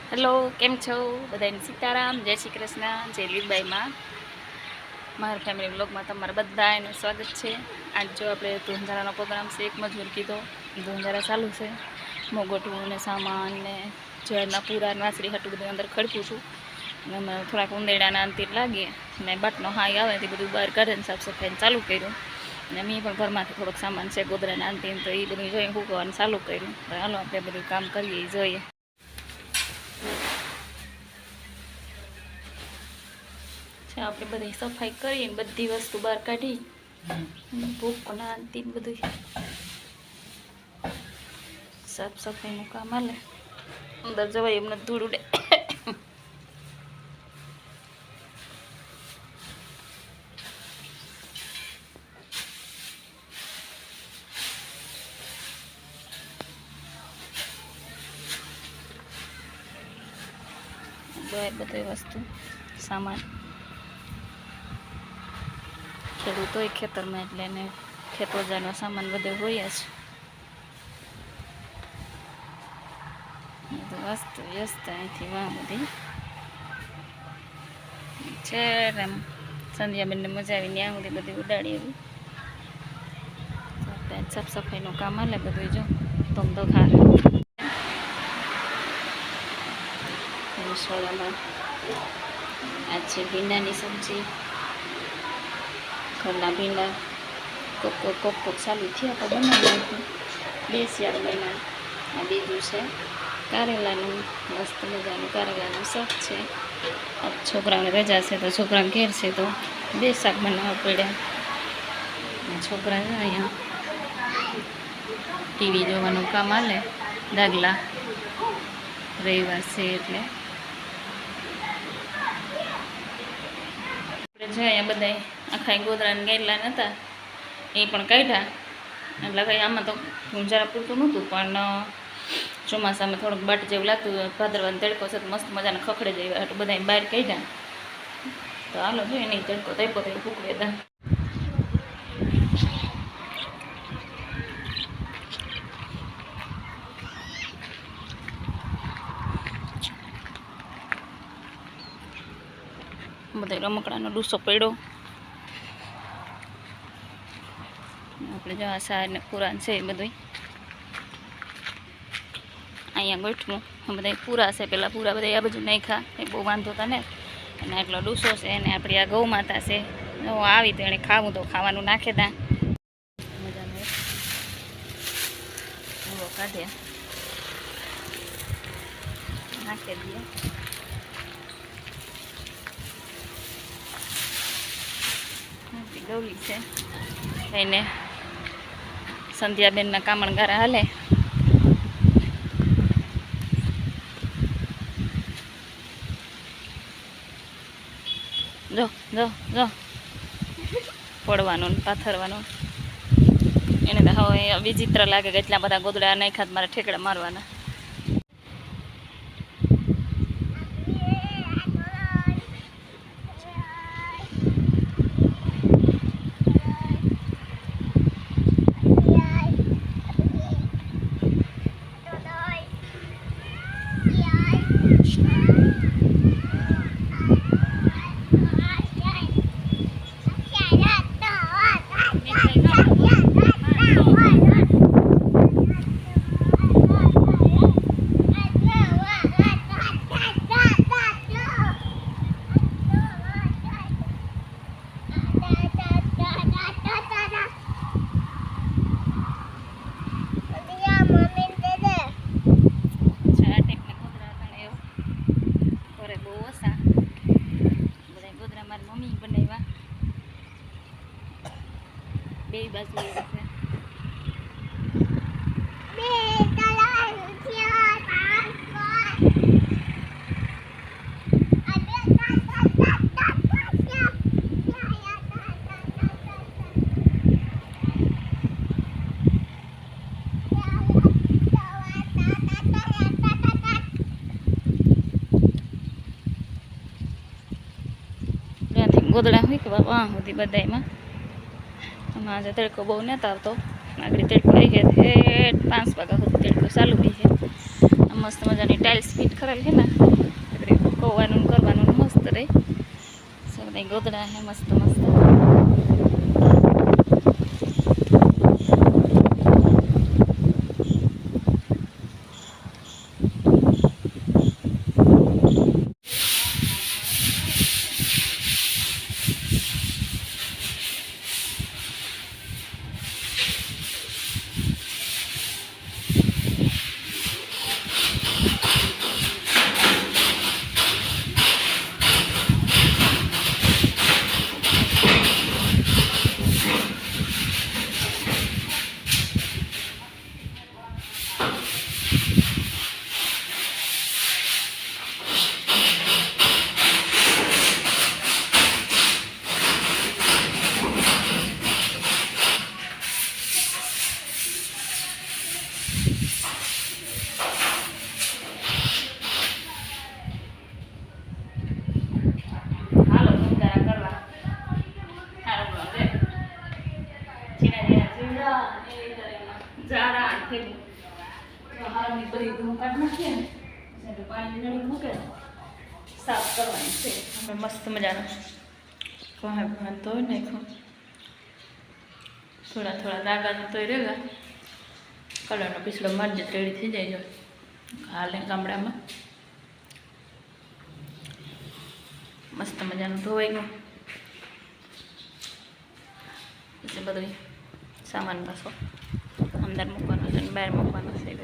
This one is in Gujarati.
હેલો, કેમ છો બધાને? સીતારામ, જય શ્રી કૃષ્ણ, જય લીલબાઈમાં. મારા ફેમિલી બ્લોગમાં તમારા બધાનું સ્વાગત છે. આજ જો આપણે ધુંધારાનો પ્રોગ્રામ છે, એક મજૂર કીધો ધુંધારા ચાલુ છે. મોગોટવું ને સામાન ને જળના પૂરા નાસરી હાટું બધું અંદર ખડકું છું. અને અમે થોડાક ઉંદેડાના અંતિર લાગીએ ને બાટનો હાઈ આવે તે બધું બહાર કાઢીને સાફ સફાઈને ચાલુ કર્યું. અને મેં પણ ઘરમાંથી થોડોક સામાન છે ગોદરાના અંતિર, તો એ બધું જોઈને ફૂંકવાનું ચાલુ કર્યું. તો હાલો આપણે બધું કામ કરીએ, એ જોઈએ. આપણે બધી સફાઈ કરીને બધી વસ્તુ બહાર કાઢી ભૂકો ના અંતિમ બધું સાફ સફાઈનું કામ હાલે. અંદર જવાય એમને ધૂળ ઉડે. બધી વસ્તુ સામાન ખેડૂત હોય ખેતરમાં એટલે એને ખેતોજાનો સામાન બધો હોય જ. વસ્તુ વ્યસ્ત અહીંથી વાહ બધી છે. એમ સંધ્યાબેનને મજા આવી ત્યાં સુધી બધી ઉડાડી એવી સાફ સફાઈનું કામ હાલે બધું. જો તમ તો ખાર રસોડામાં આ છે ભીંડાની સબ્જી, ઘરના ભીંડા કોક ચાલુ થયા તો બનાવી નાખ્યું. 2 શિયાળ મહિના. આ બીજું છે કારેલાનું, મસ્ત મજાનું કારેલાનું શાક છે. છોકરાઓને રજા છે તો છોકરાને ઘેર છે તો 2 શાક બનાવવા પડ્યા. છોકરા અહીંયા ટીવી જોવાનું કામ હાલે. ડાગલા રવિવાર છે એટલે આપણે જોઈએ બધા આખા ગોદરાને ગેરલા નહોતા એ પણ કાઢ્યા. એટલે કંઈ આમાં તો ગુંજારા પૂરતું નહોતું, પણ ચોમાસામાં થોડુંક બાટ જેવું લાગતું. ભાદરવાનો તડકો છે તો મસ્ત મજાને ખખડે જાય એટલે બધા બહાર કાઢ્યા. તો હાલો જોઈએ નહીં તડકો તડકો તો ફૂકવે દા. બધા રમકડાનો ડૂસો પડ્યો. આપણે જો આ સાર ને પુરાણ છે એ બધું અહીંયા ગોઠવું. બધા પૂરા છે, પેલા પૂરા બધા આ બધું નાખ્યા એ બહુ વાંધો હતા ને. અને આટલો ડૂસો છે અને આપણી આ ગૌ માતા છે. આવી તો એને ખાવું તો ખાવાનું નાખે તા મજાનો કાઢ્યા નાખી દઈએ. ગૌલી છે એને સંધ્યાબેનના કામણગારા હાલે. જો જો જો પડવાનું પાથરવાનું. એને તો હવે વિચિત્ર લાગે કે એટલા બધા ગોદડા નાખ્યા મારે ઠેકડા મારવાના. મમ્મી બનાવ્યા બે બાજુ છે. ગોદડા હોય કે વાહ સુધી બધામાં. આમાં આજે તડકો બહુ નહોતો આવતો, આગળ તડકો આવી ગયા 5 વાગ્યા સુધી તડકો ચાલુ હોય છે. મસ્ત મજાની ટાઇલ્સ ફિટ કરેલ છે ને એટલે કોવાનું કરવાનું મસ્ત રહે બધા ગોદડા હે મસ્ત મસ્ત સાફ કરવાની છે અમે મસ્ત મજાનો ભાન તો નાખો થોડા થોડા દાગા તો રહેગા કલરનો પીસડો મારી જ રેડી થઈ જાય હાલે ગામડામાં મસ્ત મજાનું ધોવાઈ ગયું પછી બધું સામાન પાછો અંદર મૂકવાનો છે અને બહાર મૂકવાનો છે